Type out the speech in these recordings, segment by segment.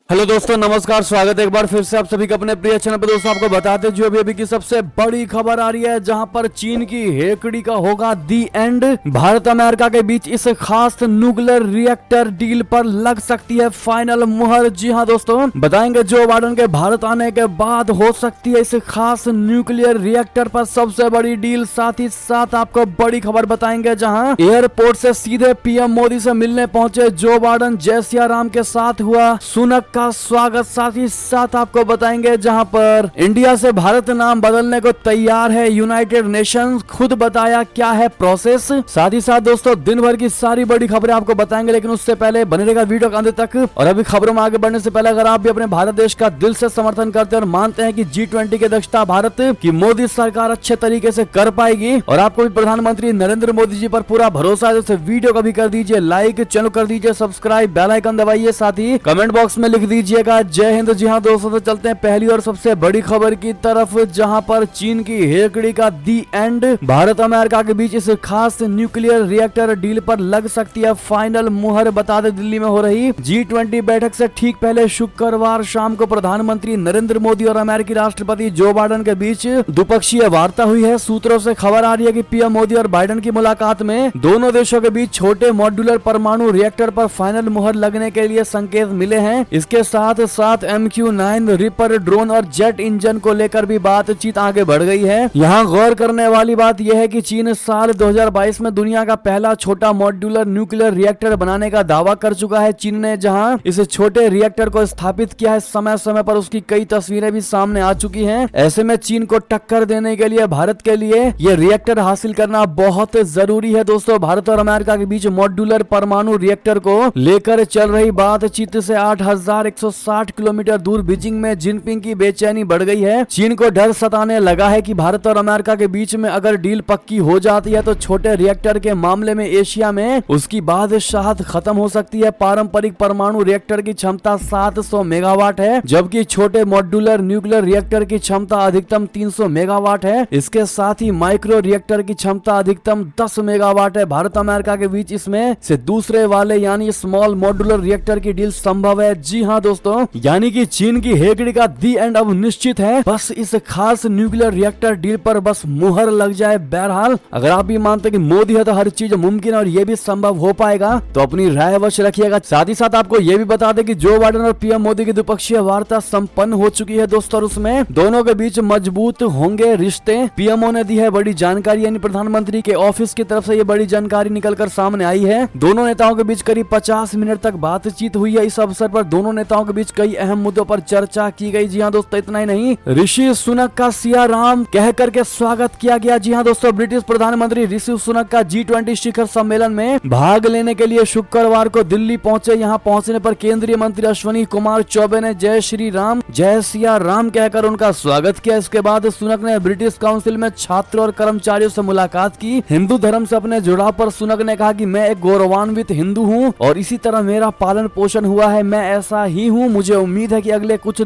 Hello दोस्तों, नमस्कार। स्वागत है एक बार फिर से आप सभी का अपने प्रिय चैनल पर। दोस्तों आपको बताते जो अभी की सबसे बड़ी खबर आ रही है, जहां पर चीन की हेकड़ी का होगा दी एंड। भारत अमेरिका के बीच इस खास न्यूक्लियर रिएक्टर डील पर लग सकती है फाइनल मुहर। जी हां दोस्तों, बताएंगे जो बाइडेन के भारत आने के बाद हो सकती है इस खास न्यूक्लियर रिएक्टर पर सबसे बड़ी डील। साथ ही साथ आपको बड़ी खबर बताएंगे, जहां एयरपोर्ट से सीधे पीएम मोदी से मिलने पहुंचे जो बाइडेन। जय सिया राम के साथ हुआ सुनक का स्वागत। साथ ही साथ आपको बताएंगे जहां पर इंडिया से भारत नाम बदलने को तैयार है यूनाइटेड नेशंस। खुद बताया क्या है प्रोसेस। साथ ही साथ दोस्तों दिन भर की सारी बड़ी खबरें आपको बताएंगे, लेकिन उससे पहले बने रहेगा वीडियो के अंत तक। और अभी खबरों में आगे बढ़ने से पहले अगर आप भी अपने भारत देश का दिल से समर्थन करते हैं और मानते हैं कि G20 की अध्यक्षता भारत की मोदी सरकार अच्छे तरीके से कर पाएगी और आपको भी प्रधानमंत्री नरेंद्र मोदी जी पर पूरा भरोसा है, तो वीडियो को भी कर दीजिए लाइक, चैनल कर दीजिए सब्सक्राइब, बेल आइकन दबाइए, साथ ही कमेंट बॉक्स में लिख दीजिएगा जय हिंद। जी हां दोस्तों, तो चलते हैं पहली और सबसे बड़ी खबर की तरफ, जहां पर चीन की हेकड़ी का दी एंड। भारत अमेरिका के बीच इस खास न्यूक्लियर रिएक्टर डील पर लग सकती है फाइनल मुहर। बता दें दिल्ली में हो रही G20 बैठक से ठीक पहले शुक्रवार शाम को प्रधानमंत्री नरेंद्र मोदी और अमेरिकी राष्ट्रपति जो बाइडेन के बीच द्विपक्षीय वार्ता हुई है। सूत्रों से खबर आ रही है कि पीएम मोदी और बाइडेन की मुलाकात में दोनों देशों के बीच छोटे मॉड्यूलर परमाणु रिएक्टर पर फाइनल मुहर लगने के लिए संकेत मिले हैं। इसके साथ साथ MQ-9 रिपर ड्रोन और जेट इंजन को लेकर भी बातचीत आगे बढ़ गई है। यहाँ गौर करने वाली बात यह है कि चीन साल 2022 में दुनिया का पहला छोटा मॉड्यूलर न्यूक्लियर रिएक्टर बनाने का दावा कर चुका है। चीन ने जहां इस छोटे रिएक्टर को स्थापित किया है, समय समय पर उसकी कई तस्वीरें भी सामने आ चुकी हैं। ऐसे में चीन को टक्कर देने के लिए भारत के लिए ये रिएक्टर हासिल करना बहुत जरूरी है। दोस्तों भारत और अमेरिका के बीच मॉड्यूलर परमाणु रिएक्टर को लेकर चल रही बातचीत से 8160 किलोमीटर दूर बीजिंग में जिनपिंग की बेचैनी बढ़ गई है। चीन को डर सताने लगा है कि भारत और अमेरिका के बीच में अगर डील पक्की हो जाती है तो छोटे रिएक्टर के मामले में एशिया में उसकी बादशाहत खत्म हो सकती है। पारंपरिक परमाणु रिएक्टर की क्षमता 700 मेगावाट है, जबकि छोटे मॉड्यूलर न्यूक्लियर रिएक्टर की क्षमता अधिकतम 300 मेगावाट है। इसके साथ ही माइक्रो रिएक्टर की क्षमता अधिकतम 10 मेगावाट है। भारत अमेरिका के बीच इसमें से दूसरे वाले यानी स्मॉल मॉड्यूलर रिएक्टर की डील संभव है। जी हाँ दोस्तों, यानी कि चीन की हेकड़ी का दी एंड अब निश्चित है। बस इस खास न्यूक्लियर रिएक्टर डील पर बस मुहर लग जाए। बहरहाल अगर आप भी मानते हैं कि मोदी है तो हर चीज मुमकिन है और ये भी संभव हो पाएगा, तो अपनी राय अवश्य रखिएगा। साथ ही साथ आपको ये भी बता दें कि जो बाइडेन और पीएम मोदी की द्विपक्षीय वार्ता संपन्न हो चुकी है दोस्तों, और उसमें दोनों के बीच मजबूत होंगे रिश्ते। पीएमओ ने दी है बड़ी जानकारी, यानी प्रधानमंत्री के ऑफिस की तरफ से ये बड़ी जानकारी निकलकर सामने आई है। दोनों नेताओं के बीच करीब 50 मिनट तक बातचीत हुई है। इस अवसर पर दोनों नेताओं के बीच कई अहम मुद्दों पर चर्चा की गई। जी हाँ दोस्तों, इतना ही नहीं, ऋषि सुनक का सिया राम कह करके स्वागत किया गया। जी हाँ दोस्तों, ब्रिटिश प्रधानमंत्री ऋषि सुनक का G20 शिखर सम्मेलन में भाग लेने के लिए शुक्रवार को दिल्ली पहुंचे। यहाँ पहुंचने पर केंद्रीय मंत्री अश्विनी कुमार चौबे ने जय श्री राम, जय सिया राम कहकर उनका स्वागत किया। इसके बाद सुनक ने ब्रिटिश काउंसिल में छात्रों और कर्मचारियों से मुलाकात की। हिंदू धर्म से अपने जुड़ाव पर सुनक ने कहा कि मैं एक गौरवान्वित हिंदू हूँ और इसी तरह मेरा पालन पोषण हुआ है। मैं ऐसा ही हूँ। मुझे उम्मीद है कि अगले कुछ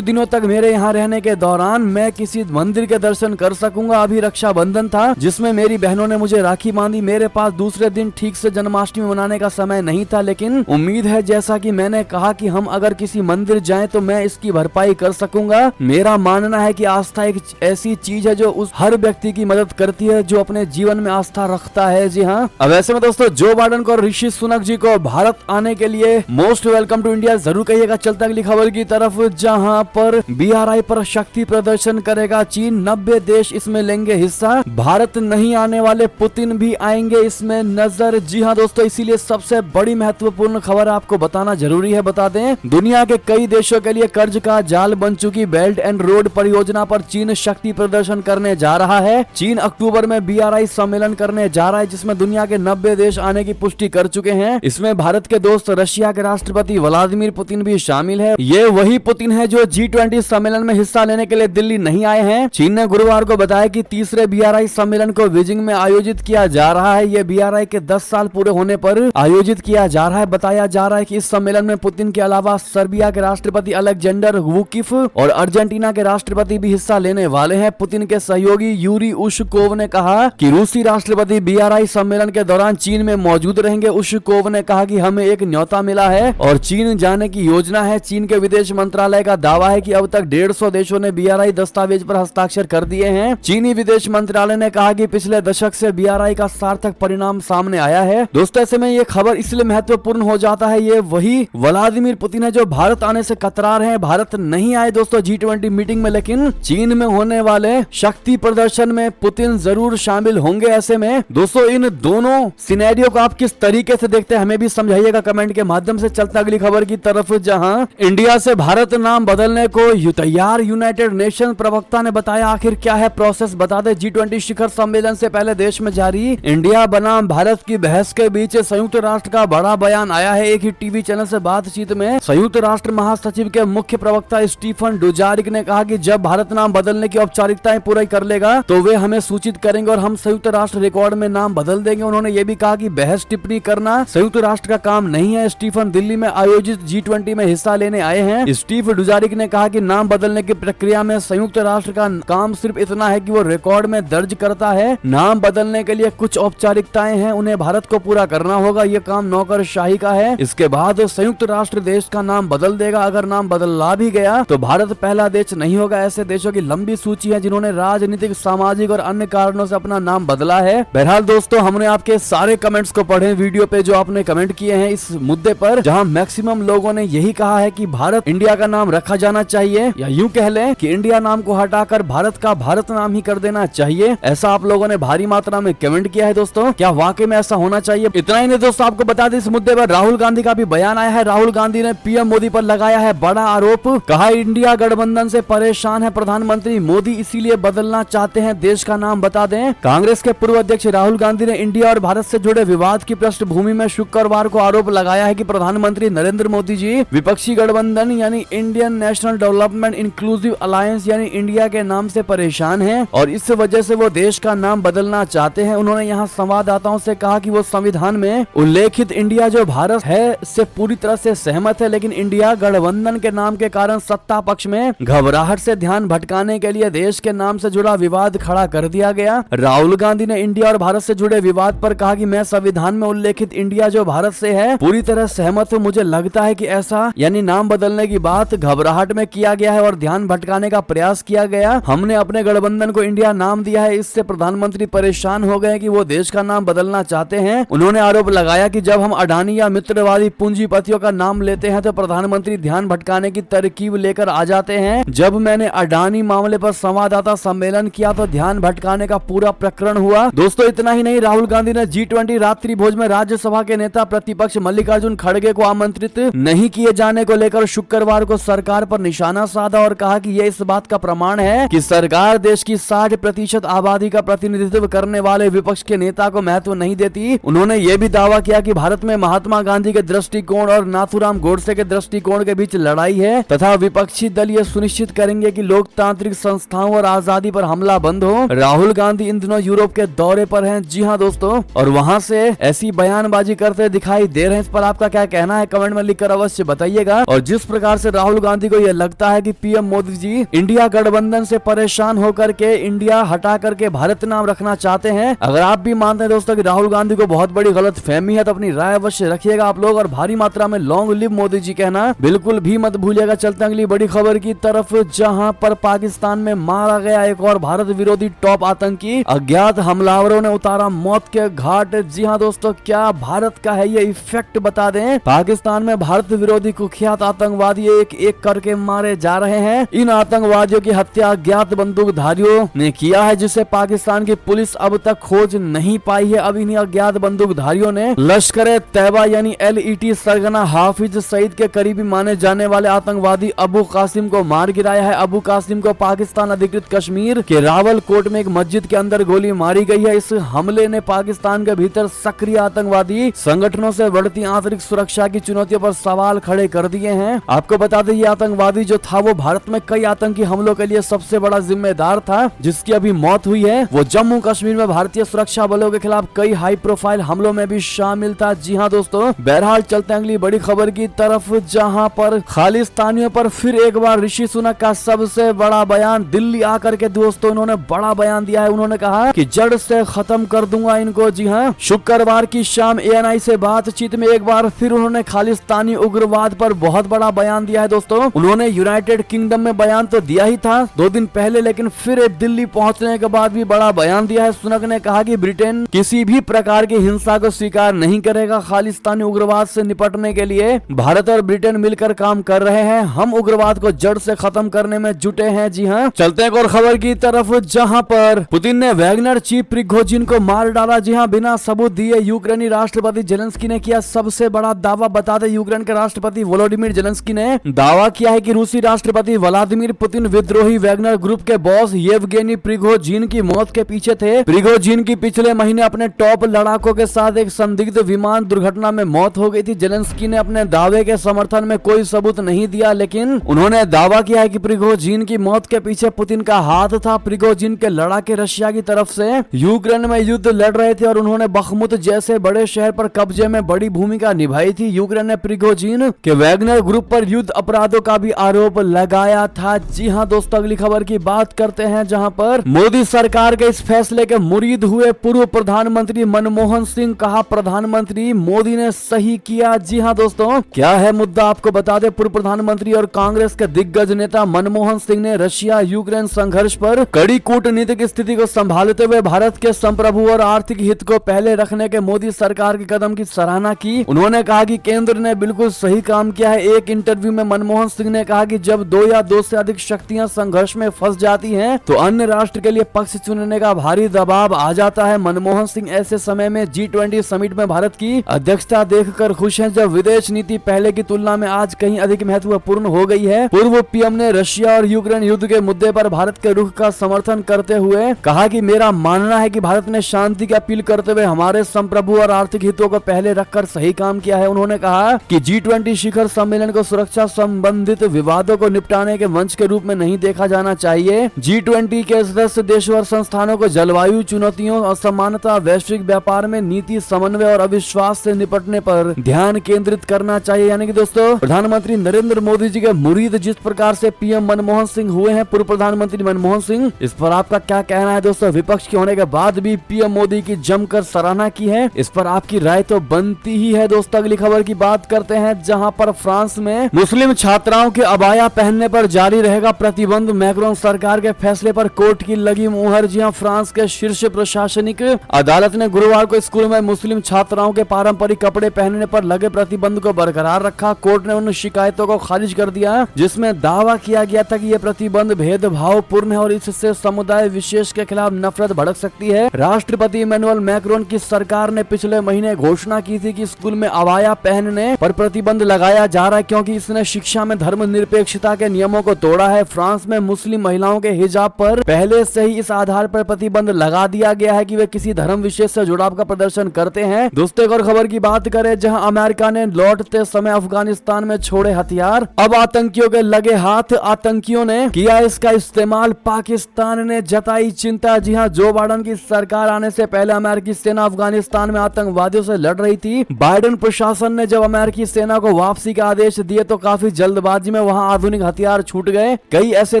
दिनों तक मेरे यहाँ रहने के दौरान मैं किसी मंदिर के दर्शन कर सकूंगा। अभी रक्षाबंधन था जिसमें मेरी बहनों ने मुझे राखी बांधी। मेरे पास दूसरे दिन ठीक से जन्माष्टमी मनाने का समय नहीं था, लेकिन उम्मीद है जैसा कि मैंने कहा कि हम अगर किसी मंदिर जाएं तो मैं इसकी भरपाई कर सकूंगा। मेरा मानना है कि आस्था एक ऐसी चीज है जो उस हर व्यक्ति की मदद करती है जो अपने जीवन में आस्था रखता है। जी हाँ, अब ऐसे में दोस्तों जो बाइडेन को और ऋषि सुनक जी को भारत आने के लिए मोस्ट वेलकम टू इंडिया जरूर कहिएगा। चलता अगली खबर की तरफ, जहां पर BRI पर शक्ति प्रदर्शन करेगा चीन। 90 देश इसमें लेंगे हिस्सा। भारत नहीं आने वाले पुतिन भी आएंगे इसमें नजर। जी हाँ दोस्तों, इसीलिए सबसे बड़ी महत्वपूर्ण खबर आपको बताना जरूरी है। बता दें, दुनिया के कई देशों के लिए कर्ज का जाल बन चुकी बेल्ट एंड रोड परियोजना पर चीन शक्ति प्रदर्शन करने जा रहा है। चीन अक्टूबर में BRI सम्मेलन करने जा रहा है, जिसमें दुनिया के 90 देश आने की पुष्टि कर चुके हैं। इसमें भारत के दोस्त रशिया के राष्ट्रपति व्लादिमीर पुतिन भी शामिल है। ये वही पुतिन है जो G20 सम्मेलन में हिस्सा लेने के लिए दिल्ली नहीं आए हैं। चीन ने गुरुवार को बताया कि तीसरे BRI सम्मेलन को बीजिंग में आयोजित किया जा रहा है। ये BRI के 10 साल पूरे होने पर आयोजित किया जा रहा है। बताया जा रहा है कि इस सम्मेलन में पुतिन के अलावा सर्बिया के राष्ट्रपति अलेक्जेंडर वुकिफ और अर्जेंटीना के राष्ट्रपति भी हिस्सा लेने वाले हैं। पुतिन के सहयोगी यूरी उशकोव ने कहा कि रूसी राष्ट्रपति BRI सम्मेलन के दौरान चीन में मौजूद रहेंगे। उशकोव ने कहा कि हमें एक न्योता मिला है और चीन बढ़ाने की योजना है। चीन के विदेश मंत्रालय का दावा है कि अब तक 150 देशों ने BRI दस्तावेज पर हस्ताक्षर कर दिए हैं। चीनी विदेश मंत्रालय ने कहा कि पिछले दशक से BRI का सार्थक परिणाम सामने आया है। दोस्तों ऐसे में ये खबर इसलिए महत्वपूर्ण हो जाता है, ये वही व्लादिमीर पुतिन है जो भारत आने से कतरा रहे हैं। भारत नहीं आए दोस्तों G20 मीटिंग में, लेकिन चीन में होने वाले शक्ति प्रदर्शन में पुतिन जरूर शामिल होंगे। ऐसे में दोस्तों इन दोनों सिनेरियो को आप किस तरीके से देखते हैं हमें भी समझाइएगा कमेंट के माध्यम से। चलते अगली खबर की तरफ, जहां इंडिया से भारत नाम बदलने को तैयार यूनाइटेड नेशन प्रवक्ता ने बताया। आखिर क्या है प्रोसेस बता दे। G20 शिखर सम्मेलन से पहले देश में जारी इंडिया बनाम भारत की बहस के बीच संयुक्त राष्ट्र का बड़ा बयान आया है। एक ही टीवी चैनल से बातचीत में संयुक्त राष्ट्र महासचिव के मुख्य प्रवक्ता स्टीफन डुजारिक ने कहा कि जब भारत नाम बदलने की औपचारिकताएं पूरी कर लेगा तो वे हमें सूचित करेंगे और हम संयुक्त राष्ट्र रिकॉर्ड में नाम बदल देंगे। उन्होंने ये भी कहा कि बहस टिप्पणी करना संयुक्त राष्ट्र का काम नहीं है। स्टीफन दिल्ली में आयोजित G20 में हिस्सा लेने आए हैं। स्टीफ डुजारिक ने कहा कि नाम बदलने की प्रक्रिया में संयुक्त राष्ट्र का काम सिर्फ इतना है कि वो रिकॉर्ड में दर्ज करता है। नाम बदलने के लिए कुछ औपचारिकताएं हैं, उन्हें भारत को पूरा करना होगा। ये काम नौकरशाही का है। इसके बाद संयुक्त राष्ट्र देश का नाम बदल देगा। अगर नाम बदला भी गया तो भारत पहला देश नहीं होगा। ऐसे देशों की लंबी सूची है जिन्होंने राजनीतिक, सामाजिक और अन्य कारणों से अपना नाम बदला है। बहरहाल दोस्तों हमने आपके सारे कमेंट्स को पढ़े वीडियो पे जो आपने कमेंट किए हैं इस मुद्दे पर, जहां मैक्सिमम लोगों ने यही कहा है कि भारत इंडिया का नाम रखा जाना चाहिए, या यूं कह लें कि इंडिया नाम को हटाकर भारत का भारत नाम ही कर देना चाहिए। ऐसा आप लोगों ने भारी मात्रा में कमेंट किया है। दोस्तों क्या वाकई में ऐसा होना चाहिए? इतना ही नहीं दोस्तों, आपको बता दें इस मुद्दे पर राहुल गांधी का भी बयान आया है। राहुल गांधी ने PM मोदी पर लगाया है बड़ा आरोप। कहा इंडिया गठबंधन से परेशान है प्रधानमंत्री मोदी, इसीलिए बदलना चाहते हैं, देश का नाम बता दें। कांग्रेस के पूर्व अध्यक्ष राहुल गांधी ने इंडिया और भारत से जुड़े विवाद की पृष्ठभूमि में शुक्रवार को आरोप लगाया है कि प्रधानमंत्री नरेंद्र मोदी जी विपक्षी गठबंधन यानी Indian national development inclusive alliance यानी इंडिया के नाम से परेशान हैं और इस वजह से वो देश का नाम बदलना चाहते हैं। उन्होंने यहाँ संवाददाताओं से कहा कि वो संविधान में उल्लेखित इंडिया जो भारत है से पूरी तरह से सहमत है, लेकिन इंडिया गठबंधन के नाम के कारण सत्ता पक्ष में घबराहट से ध्यान भटकाने के लिए देश के नाम से जुड़ा विवाद खड़ा कर दिया गया। राहुल गांधी ने इंडिया और भारत से जुड़े विवाद पर कहा कि मैं संविधान में उल्लेखित इंडिया जो भारत से है पूरी तरह सहमत हूँ। मुझे लगता है कि ऐसा यानी नाम बदलने की बात घबराहट में किया गया है और ध्यान भटकाने का प्रयास किया गया। हमने अपने गठबंधन को इंडिया नाम दिया है, इससे प्रधानमंत्री परेशान हो गए कि वो देश का नाम बदलना चाहते हैं। उन्होंने आरोप लगाया कि जब हम अडानी या मित्रवादी पूंजीपतियों का नाम लेते हैं तो प्रधानमंत्री ध्यान भटकाने की तरकीब लेकर आ जाते हैं। जब मैंने अडानी मामले पर संवाददाता सम्मेलन किया तो ध्यान भटकाने का पूरा प्रकरण हुआ। दोस्तों इतना ही नहीं, राहुल गांधी ने G20 रात्रि भोज में राज्यसभा के नेता प्रतिपक्ष मल्लिकार्जुन खड़गे को आमंत्रित नहीं किए जाने को लेकर शुक्रवार को सरकार पर निशाना साधा और कहा कि यह इस बात का प्रमाण है कि सरकार देश की 60% आबादी का प्रतिनिधित्व करने वाले विपक्ष के नेता को महत्व नहीं देती। उन्होंने यह भी दावा किया कि भारत में महात्मा गांधी के दृष्टिकोण और नाथूराम गोडसे के दृष्टिकोण के बीच लड़ाई है तथा विपक्षी दल ये सुनिश्चित करेंगे कि लोकतांत्रिक संस्थाओं और आजादी पर हमला बंद हो। राहुल गांधी इन दिनों यूरोप के दौरे पर हैं, जी हां दोस्तों, और वहां से ऐसी बयानबाजी करते दिखाई दे रहे हैं। इस पर आपका क्या कहना है कमेंट में लिखकर अवश्य बताइएगा। और जिस प्रकार से राहुल गांधी को यह लगता है कि PM मोदी जी इंडिया गठबंधन से परेशान होकर के इंडिया हटा करके भारत नाम रखना चाहते हैं, अगर आप भी मानते हैं दोस्तों कि राहुल गांधी को बहुत बड़ी गलत फहमी है तो अपनी राय अवश्य रखिएगा आप लोग और भारी मात्रा में लॉन्ग लिव मोदी जी कहना बिल्कुल भी मत भूलिएगा। चलते अगली बड़ी खबर की तरफ, जहां पर पाकिस्तान में मारा गया एक और भारत विरोधी टॉप आतंकी, अज्ञात हमलावरों ने उतारा मौत के घाट। जी हां दोस्तों, क्या भारत का है ये इफेक्ट बता दें। पाकिस्तान में भारत विरोधी कुख्यात आतंकवादी एक एक करके मारे जा रहे हैं। इन आतंकवादियों की हत्या अज्ञात बंदूकधारियों ने किया है जिसे पाकिस्तान की पुलिस अब तक खोज नहीं पाई है। अब इन्हीं अज्ञात बंदूकधारियों ने लश्कर तैयबा यानी LET सरगना हाफिज सईद के करीबी माने जाने वाले आतंकवादी अबू कासिम को मार गिराया है। अबू कासिम को पाकिस्तान अधिकृत कश्मीर के रावलकोट में एक मस्जिद के अंदर गोली मारी गई है। इस हमले ने पाकिस्तान के भीतर सक्रिय आतंकवादी संगठनों से बढ़ती आंतरिक सुरक्षा की चुनौतियों पर सवाल खड़े कर दिए हैं। आपको बता दें ये आतंकवादी जो था वो भारत में कई आतंकी हमलों के लिए सबसे बड़ा जिम्मेदार था, जिसकी अभी मौत हुई है। वो जम्मू कश्मीर में भारतीय सुरक्षा बलों के खिलाफ कई हाई प्रोफाइल हमलों में भी शामिल था। जी हाँ दोस्तों, बहरहाल चलते हैं अगली बड़ी खबर की तरफ, जहां पर खालिस्तानियों पर फिर एक बार ऋषि सुनक का सबसे बड़ा बयान। दिल्ली आकर के दोस्तों उन्होंने बड़ा बयान दिया है। उन्होंने कहा कि जड़ से खत्म कर दूंगा इनको। जी हाँ, शुक्रवार की शाम ANI से बातचीत में एक बार फिर उन्होंने खालिस्तानी उग्रवाद पर बहुत बड़ा बयान दिया है दोस्तों। उन्होंने यूनाइटेड किंगडम में बयान तो दिया ही था 2 दिन पहले, लेकिन फिर दिल्ली पहुंचने के बाद भी बड़ा बयान दिया है। सुनक ने कहा कि ब्रिटेन किसी भी प्रकार की हिंसा को स्वीकार नहीं करेगा। खालिस्तानी उग्रवाद से निपटने के लिए भारत और ब्रिटेन मिलकर काम कर रहे हैं। हम उग्रवाद को जड़ से खत्म करने में जुटे हैं। जी हाँ, चलते हैं एक और खबर की तरफ, जहां पर पुतिन ने वैगनर चीफ प्रिगोजिन को मार डाला। जी हाँ, बिना सबूत दिए यूक्रेनी राष्ट्रपति जेलेंस्की ने किया सबसे बड़ा दावा। बता दें, यूक्रेन के राष्ट्रपति वोलोडिमिर जेलेंस्की ने दावा किया है कि रूसी राष्ट्रपति व्लादिमीर पुतिन विद्रोही वैगनर ग्रुप के बॉस येवगेनी प्रिगोजिन की मौत के पीछे थे। प्रिगोजिन की पिछले महीने अपने टॉप लड़ाकों के साथ एक संदिग्ध विमान दुर्घटना में मौत हो गई थी। जेलेंस्की ने अपने दावे के समर्थन में कोई सबूत नहीं दिया, लेकिन उन्होंने दावा किया है कि प्रिगोजिन की मौत के पीछे पुतिन का हाथ था। प्रिगोजिन के लड़ाके रशिया की तरफ से यूक्रेन में युद्ध लड़ रहे थे और उन्होंने बखमुत जैसे बड़े शहर पर कब्जे में बड़ी भूमिका निभाई थी। यूक्रेन ने प्रिगोजिन के वैगनर ग्रुप पर युद्ध अपराधों का भी आरोप लगाया था। जी हाँ दोस्तों, अगली खबर की बात करते हैं, जहां पर मोदी सरकार के इस फैसले के मुरीद हुए पूर्व प्रधानमंत्री मनमोहन सिंह। कहा, प्रधानमंत्री मोदी ने सही किया। जी हाँ दोस्तों, क्या है मुद्दा आपको बता दें। पूर्व प्रधानमंत्री और कांग्रेस के दिग्गज नेता मनमोहन सिंह ने रशिया यूक्रेन संघर्ष पर कड़ी कूटनीतिक स्थिति को संभालते हुए भारत के संप्रभु और आर्थिक हित को पहले रखने के मोदी सरकार के कदम की सराहना की। उन्होंने कहा कि केंद्र ने बिल्कुल सही काम किया है। एक इंटरव्यू में मनमोहन सिंह ने कहा कि जब 2 या 2 से अधिक शक्तियां संघर्ष में फंस जाती हैं तो अन्य राष्ट्र के लिए पक्ष चुनने का भारी दबाव आ जाता है। मनमोहन सिंह ऐसे समय में G20 समिट में भारत की अध्यक्षता देखकर खुश हैं, जब विदेश नीति पहले की तुलना में आज कहीं अधिक महत्वपूर्ण हो गई है। पूर्व पीएम ने रशिया और यूक्रेन युद्ध के मुद्दे पर भारत के रुख का समर्थन करते हुए कहा कि मेरा मानना है कि भारत ने शांति की अपील करते हुए हमारे संप्रभु और आर्थिक हितों को पहले रखकर सही काम किया है। उन्होंने कहा कि G20 शिखर सम्मेलन को सुरक्षा संबंधित विवादों को निपटाने के मंच के रूप में नहीं देखा जाना चाहिए। G20 के सदस्य देशों और संस्थानों को जलवायु चुनौतियों, असमानता, वैश्विक व्यापार में नीति समन्वय और अविश्वास से निपटने पर ध्यान केंद्रित करना चाहिए। यानी कि दोस्तों, प्रधानमंत्री नरेंद्र मोदी जी के मुरीद जिस प्रकार से पीएम मनमोहन सिंह हुए हैं, पूर्व प्रधानमंत्री मनमोहन सिंह, इस पर आपका क्या कहना है दोस्तों। विपक्ष के होने के बाद भी पीएम मोदी की जमकर सराहना की है, इस पर आपकी राय तो बनती ही है। दोस्तों, अगली खबर की बात करते हैं, जहां पर फ्रांस में मुस्लिम छात्राओं के अबाया पहनने पर जारी रहेगा प्रतिबंध। मैक्रोन सरकार के फैसले पर कोर्ट की लगी मुहर। जी हां, फ्रांस के शीर्ष प्रशासनिक अदालत ने गुरुवार को स्कूल में मुस्लिम छात्राओं के पारंपरिक कपड़े पहनने पर लगे प्रतिबंध को बरकरार रखा। कोर्ट ने उन शिकायतों को खारिज कर दिया जिसमें दावा किया गया था कि यह प्रतिबंध भेदभावपूर्ण है और इससे समुदाय विशेष के खिलाफ नफरत भड़क सकती है। राष्ट्रपति इमैनुअल मैक्रोन की सरकार ने पिछले महीने घोषणा की थी कि स्कूल में अबाया पहनने पर प्रतिबंध लगाया जा रहा है क्योंकि इसने शिक्षा में धर्मनिरपेक्षता के नियमों को तोड़ा है। फ्रांस में मुस्लिम महिलाओं के हिजाब पर पहले से ही इस आधार पर प्रतिबंध लगा दिया गया है कि वे किसी धर्म विशेष से जुड़ाव का प्रदर्शन करते हैं। दोस्तों, एक और खबर की बात करें, जहां अमेरिका ने लौटते समय अफगानिस्तान में छोड़े हथियार अब आतंकियों के लगे हाथ। आतंकियों ने किया इसका इस्तेमाल, पाकिस्तान ने जताई चिंता। जी हां, जो बाइडेन की सरकार आने से पहले अमेरिकी सेना अफगानिस्तान में आतंकवादियों से लड़ रही थी। बाइडेन प्रशासन ने जब अमेरिकी सेना को वापसी का आदेश दिए तो काफी जल्दबाजी में वहां आधुनिक हथियार छूट गए। कई ऐसे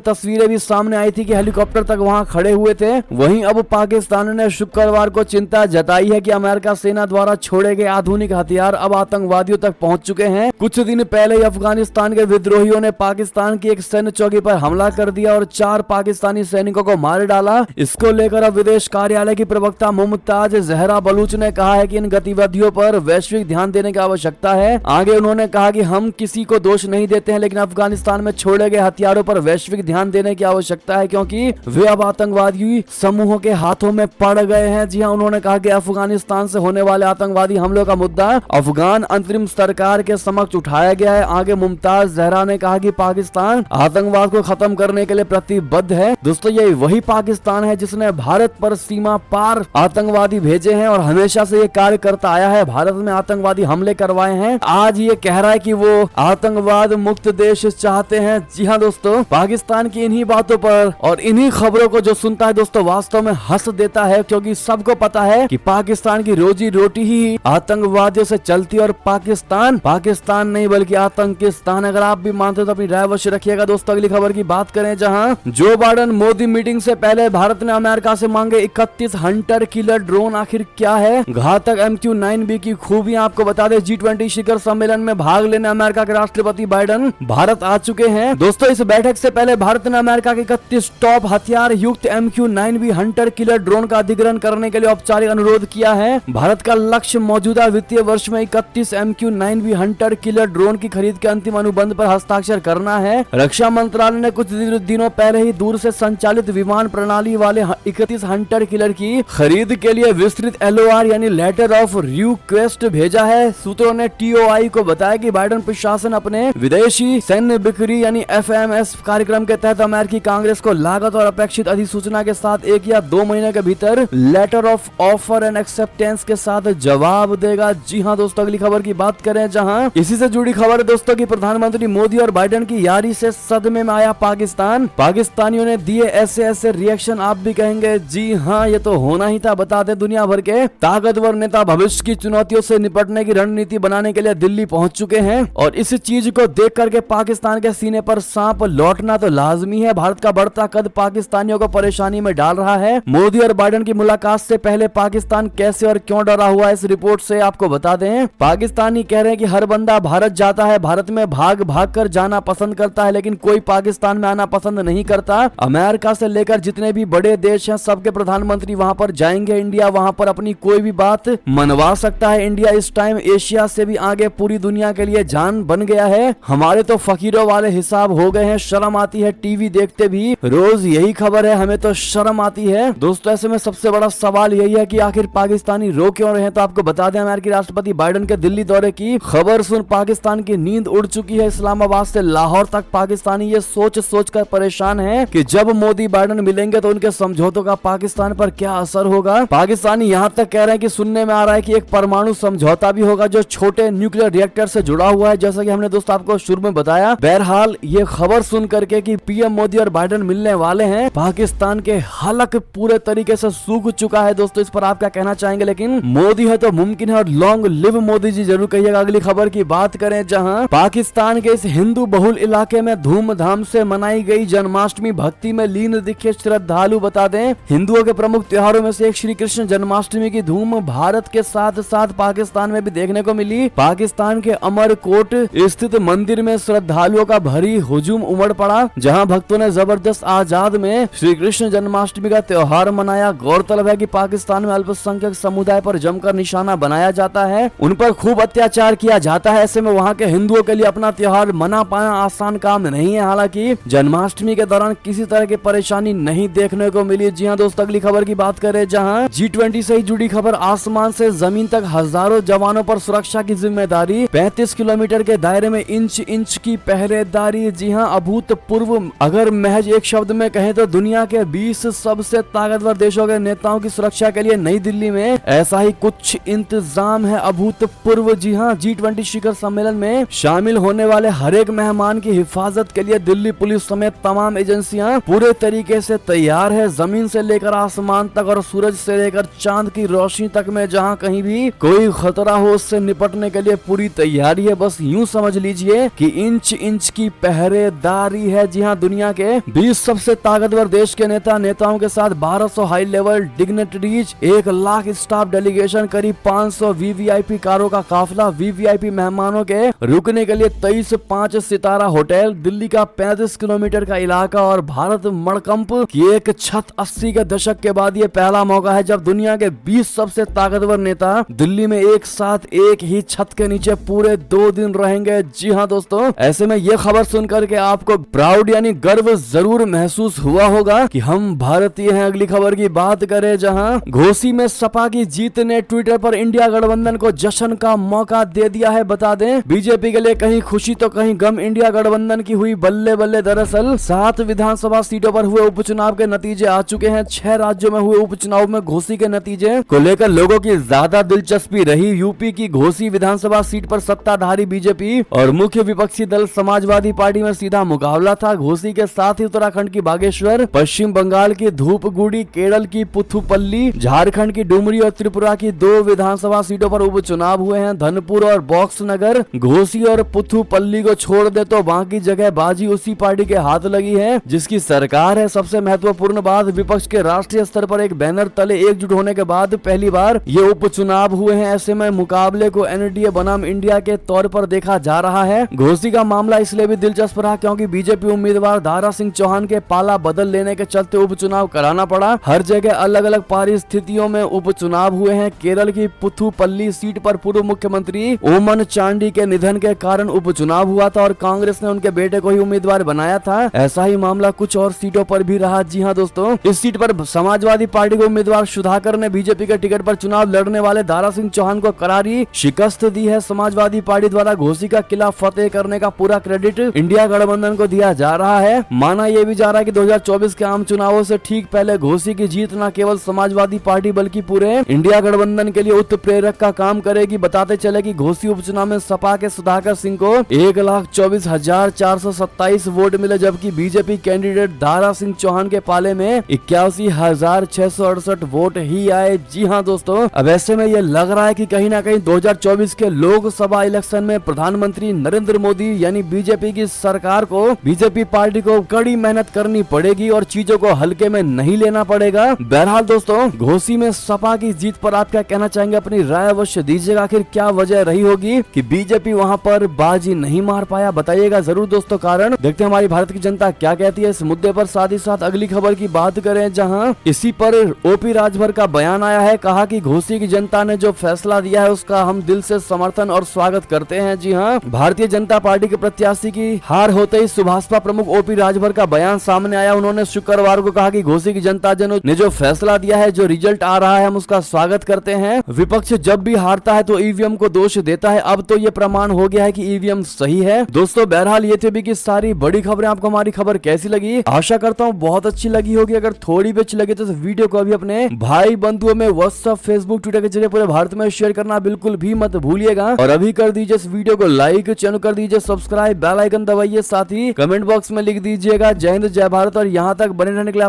तस्वीरें भी सामने आई थी कि हेलीकॉप्टर तक वहां खड़े हुए थे। वहीं अब पाकिस्तान ने शुक्रवार को चिंता जताई है कि अमेरिका सेना द्वारा छोड़े गए आधुनिक हथियार अब आतंकवादियों तक पहुंच चुके हैं। कुछ दिन पहले ही अफगानिस्तान के विद्रोहियों ने पाकिस्तान की एक सैन्य चौकी पर हमला कर दिया और 4 पाकिस्तानी सैनिकों को मार डाला। इसको लेकर अब विदेश कार्यालय की प्रवक्ता मुमताज जहरा बलूच ने कहा है कि इन गतिविधियों पर वैश्विक ध्यान देने की आवश्यकता है। आगे उन्होंने कहा कि हम किसी को दोष नहीं देते हैं, लेकिन अफगानिस्तान में छोड़े गए हथियारों पर वैश्विक ध्यान देने की आवश्यकता है क्योंकि वे अब आतंकवादी समूहों के हाथों में पड़ गए हैं। जी हां, उन्होंने कहा कि अफगानिस्तान से होने वाले आतंकवादी हमलों का मुद्दा अफगान अंतरिम सरकार के समक्ष उठाया गया है। आगे मुमताज जहरा ने कहा कि पाकिस्तान आतंकवाद को खत्म करने के लिए प्रतिबद्ध है। दोस्तों, ये वही पाकिस्तान है जिसने भारत पर सीमा पार आतंकवादी भेजे हैं और हमेशा से ये कार्य करता आया है, भारत में आतंकवादी हमले करवाए हैं। आज ये कह रहा है कि वो आतंकवाद मुक्त देश चाहते हैं। जी हाँ दोस्तों, पाकिस्तान की इन्हीं बातों पर और इन्हीं खबरों को जो सुनता है दोस्तों वास्तव में हंस देता है, क्योंकि सबको पता है कि पाकिस्तान की रोजी रोटी ही आतंकवादियों से चलती है और पाकिस्तान नहीं बल्कि आतंकिस्तान। अगर आप भी मानते हो तो अपनी राय अवश्य रखिएगा। दोस्तों, अगली खबर की बात करें, जहां जो बाइडेन मोदी मीटिंग से पहले भारत ने अमेरिका से मांगे 31 हंटर किलर ड्रोन। आखिर क्या है घातक MQ-9B की खूबियां, आपको बता दें। G20 शिखर सम्मेलन सम्मेलन में भाग लेने अमेरिका के राष्ट्रपति बाइडेन भारत आ चुके हैं। दोस्तों, इस बैठक से पहले भारत ने अमेरिका के 31 टॉप हथियार युक्त MQ-9B हंटर किलर ड्रोन का अधिग्रहण करने के लिए औपचारिक अनुरोध किया है। भारत का लक्ष्य मौजूदा वित्तीय वर्ष में 31 MQ-9B हंटर किलर ड्रोन की खरीद के अंतिम अनुबंध पर हस्ताक्षर करना है। रक्षा मंत्रालय ने कुछ दिनों पहले ही दूर से संचालित विमान प्रणाली वाले 31 हंटर किलर की खरीद के लिए विस्तृत LOR यानी लेटर ऑफ रिक्वेस्ट भेजा है। सूत्रों ने TOI को बताया कि बाइडेन प्रशासन अपने विदेशी सैन्य बिक्री यानी FMS कार्यक्रम के तहत अमेरिकी कांग्रेस को लागत और अपेक्षित अधिसूचना के साथ 1 या 2 महीने के भीतर letter of offer and acceptance के साथ जवाब देगा। जी हाँ दोस्तों, अगली खबर की बात करें जहां इसी से जुड़ी खबर है दोस्तों की प्रधानमंत्री मोदी और बाइडेन की यारी से सदमे में आया पाकिस्तान। पाकिस्तानियों ने दिए ऐसे रिएक्शन, आप भी कहेंगे जी हाँ ये तो होना ही था। बता दें, दुनिया भर के ताकतवर नेता भविष्य की चुनौतियों से निपटने की रणनीति बनाने के लिए दिल्ली पहुंच चुके हैं और इस चीज को देख करके पाकिस्तान के सीने पर सांप लौटना तो लाजमी है। भारत का बढ़ता कद पाकिस्तानियों को परेशानी में डाल रहा है। मोदी और बाइडेन की मुलाकात से पहले पाकिस्तान कैसे और क्यों डरा हुआ है, इस रिपोर्ट से आपको बता दें। पाकिस्तानी कह रहे हैं कि हर बंदा भारत जाता है, भारत में भाग भाग कर जाना पसंद करता है, लेकिन कोई पाकिस्तान में आना पसंद नहीं करता। अमेरिका से लेकर जितने भी बड़े देश हैं सबके प्रधानमंत्री वहां पर जाएंगे। इंडिया वहां पर अपनी कोई भी बात मनवा सकता है। इंडिया इस टाइम एशिया से भी आगे पूरी दुनिया के लिए जान बन गया है। हमारे तो फकीरों वाले हिसाब हो गए हैं। शर्म आती है टीवी देखते भी, रोज यही खबर है, हमें तो शर्म आती है। दोस्तों, ऐसे में सबसे बड़ा सवाल यही है कि आखिर पाकिस्तानी रो क्यों रहे हैं। तो आपको बता दें, अमेरिकी राष्ट्रपति बाइडेन के दिल्ली दौरे की खबर सुन पाकिस्तान की नींद उड़ चुकी है। इस्लामाबाद से लाहौर तक पाकिस्तानी ये सोच कर परेशान है कि जब मोदी बाइडेन मिलेंगे तो उनके समझौतों का पाकिस्तान पर क्या असर होगा। पाकिस्तानी यहाँ तक कह रहे हैं कि सुनने में आ रहा है कि एक परमाणु समझौता भी होगा जो छोटे न्यूक्लियर रिएक्टर से जुड़ा हुआ है, जैसा कि हमने दोस्तों आपको शुरू में बताया। बहरहाल ये खबर सुन करके कि पीएम मोदी और बाइडेन मिलने वाले हैं, पाकिस्तान के हलक पूरे तरीके से सूख चुका है। दोस्तों, इस पर आप क्या कहना चाहेंगे, लेकिन मोदी है तो मुमकिन है और लॉन्ग लिव मोदी जी जरूर कहिएगा। अगली खबर की बात करें जहां पाकिस्तान के इस हिंदू बहुल इलाके में धूमधाम से मनाई गई जन्माष्टमी भक्ति में लीन दिखे श्रद्धालु। बता दें, हिंदुओं के प्रमुख त्योहारों में से एक श्री कृष्ण जन्माष्टमी की धूम भारत के साथ साथ पाकिस्तान में भी देखने को मिली। पाकिस्तान के अमरकोट स्थित मंदिर में श्रद्धालुओं का भारी हुजूम उमड़ पड़ा, जहां भक्तों ने जबरदस्त आजाद में श्री कृष्ण जन्माष्टमी का त्योहार मनाया। गौरतलब है कि पाकिस्तान में अल्पसंख्यक समुदाय पर जमकर निशाना बनाया जाता है, उन पर खूब अत्याचार किया जाता है। ऐसे में वहां के हिंदुओं के लिए अपना त्योहार मना पाना आसान काम नहीं है। हालांकि जन्माष्टमी के दौरान किसी तरह की परेशानी नहीं देखने को मिली। जी हाँ दोस्तों, अगली खबर की बात करें जहां G20 से ही जुड़ी खबर, आसमान से जमीन तक हजारों जवानों पर सुरक्षा की जिम्मेदारी, 35 किलोमीटर के दायरे में इंच इंच की पहरेदारी। जी हाँ, अभूतपूर्व। अगर महज एक शब्द में कहें तो दुनिया के 20 सबसे ताकतवर देशों के नेताओं की सुरक्षा के लिए नई दिल्ली में ऐसा ही कुछ इंतजाम है, अभूतपूर्व। जी हाँ, G20 शिखर सम्मेलन में शामिल होने वाले हर एक मेहमान की हिफाजत के लिए दिल्ली पुलिस समेत तमाम एजेंसियां पूरे तरीके से तैयार है। जमीन से लेकर आसमान तक और सूरज से लेकर चांद की रोशनी तक में जहां कहीं भी कोई खतरा हो उससे निपटने के लिए पूरी तैयारी है। बस यूं समझ लीजिए कि इंच इंच की पहरेदारी है। जी हाँ, दुनिया के 20 सबसे ताकतवर देश के नेताओं के साथ 1200 high level dignitaries, 1 lakh staff delegation, करीब 500 VVIP कारों का काफिला, VVIP मेहमानों के रुकने के लिए 23 5 सितारा होटल, दिल्ली का 35 किलोमीटर का इलाका और भारत मणकंप की एक छत। 80 के दशक के बाद ये पहला मौका है जब दुनिया के 20 सबसे ताकतवर नेता दिल्ली में एक साथ एक ही छत के नीचे पूरे 2 दिन रहेंगे। जी हाँ दोस्तों, ऐसे में ये खबर सुनकर के आपको प्राउड यानी गर्व जरूर महसूस हुआ होगा कि हम भारतीय हैं। अगली खबर की बात करें जहां घोसी में सपा की जीत ने ट्विटर पर इंडिया गठबंधन को जश्न का मौका दे दिया है। बता दें, बीजेपी के लिए कहीं खुशी तो कहीं गम, इंडिया गठबंधन की हुई बल्ले बल्ले। दरअसल 7 विधानसभा सीटों पर हुए उपचुनाव के नतीजे आ चुके हैं। 6 राज्यों में हुए उपचुनाव में घोसी के नतीजे को लेकर लोगों की ज्यादा दिलचस्पी रही। यूपी की घोसी विधानसभा सीट पर सत्ताधारी बीजेपी और मुख्य विपक्षी दल समाजवादी पार्टी में सीधा मुकाबला था। घोसी के साथ ही उत्तराखंड की बागेश्वर, पश्चिम बंगाल की धूपगुड़ी, केरल की पुथुपल्ली, झारखंड की डुमरी और त्रिपुरा की 2 विधानसभा सीटों पर उपचुनाव हुए हैं। धनपुर और बॉक्स नगर, घोसी और पुथुपल्ली को छोड़ दे तो बाकी जगह बाजी उसी पार्टी के हाथ लगी है जिसकी सरकार है। सबसे महत्वपूर्ण बात, विपक्ष के राष्ट्रीय स्तर पर एक बैनर तले एकजुट होने के बाद पहली बार ये उपचुनाव हुए हैं। ऐसे में मुकाबले को एनडीए बनाम इंडिया के तौर पर देखा जा रहा है। घोसी का मामला इसलिए भी दिलचस्प रहा क्योंकि बीजेपी उम्मीदवार दारा सिंह चौहान के पाला बदल लेने के चलते उपचुनाव कराना पड़ा। हर जगह अलग अलग परिस्थितियों में उपचुनाव हुए हैं। केरल की पुथुपल्ली सीट पर पूर्व मुख्यमंत्री ओमन चांडी के निधन के कारण उपचुनाव हुआ था और कांग्रेस ने उनके बेटे को ही उम्मीदवार बनाया था। ऐसा ही मामला कुछ और सीटों पर भी रहा। जी हां दोस्तों, इस सीट पर समाजवादी पार्टी के उम्मीदवार सुधाकर ने बीजेपी के टिकट पर चुनाव लड़ने वाले दारा सिंह चौहान को करारी शिकस्त दी है। समाजवादी पार्टी द्वारा घोसी का किला फतेह करने का पूरा क्रेडिट इंडिया गठबंधन को दिया जा रहा है। माना यह भी जा रहा है कि 2024 के आम चुनावों से ठीक पहले घोसी की जीत न केवल समाजवादी पार्टी बल्कि पूरे इंडिया गठबंधन के लिए उत्प्रेरक का काम करेगी। बताते चले कि घोसी उपचुनाव में सपा के सुधाकर सिंह को 1,24,427 वोट मिले, जबकि बीजेपी कैंडिडेट दारा सिंह चौहान के पाले में 81,668 वोट ही आए। जी हां दोस्तों, अब ऐसे में यह लग रहा है कि कहीं ना कहीं 2024 के लोकसभा इलेक्शन में प्रधानमंत्री नरेंद्र मोदी यानी बीजेपी की सरकार को, बीजेपी पार्टी को कड़ी मेहनत करनी पड़ेगी और चीजों को हल्के में नहीं लेना पड़ेगा। बहरहाल दोस्तों, घोसी में सपा की जीत पर आप क्या कहना चाहेंगे? अपनी राय अवश्य दीजिएगा। आखिर क्या वजह रही होगी कि बीजेपी वहां पर बाजी नहीं मार पाया? बताइएगा जरूर दोस्तों। कारण देखते हैं हमारी भारत की जनता क्या कहती है इस मुद्दे पर। साथ ही साथ अगली खबर की बात करें, जहां इसी पर ओपी राजभर का बयान आया है। कहा कि घोसी की जनता ने जो फैसला दिया है उसका हम दिल से समर्थन और स्वागत करते हैं। जी हां, भारतीय जनता पार्टी के प्रत्याशी की हार होते ही सुभाषपा प्रमुख ओपी राजभर का बयान सामने आया। उन्होंने शुक्रवार को कहा कि घोसी की जनता ने जो फैसला दिया है, जो रिजल्ट आ रहा है, हम उसका स्वागत करते हैं। विपक्ष जब भी हारता है तो ईवीएम को दोष देता है। अब तो ये प्रमाण हो गया है कि ईवीएम सही है। दोस्तों बहरहाल ये थे भी की सारी बड़ी खबरें। आपको हमारी खबर कैसी लगी? आशा करता हूँ बहुत अच्छी लगी होगी। अगर थोड़ी भी अच्छी लगी तो इस वीडियो को अभी अपने भाई बंधुओं में व्हाट्सएप, फेसबुक, ट्विटर के जरिए पूरे भारत में शेयर करना बिल्कुल भी मत भूलिएगा। और अभी कर दीजिए इस वीडियो को लाइक, चैनल कर दीजिए सब्सक्राइब, बेल आइकन दबाइए, साथ ही कमेंट बॉक्स में लिख दीजिएगा जय हिंद जय भारत। और यहाँ तक बने रहने के लिए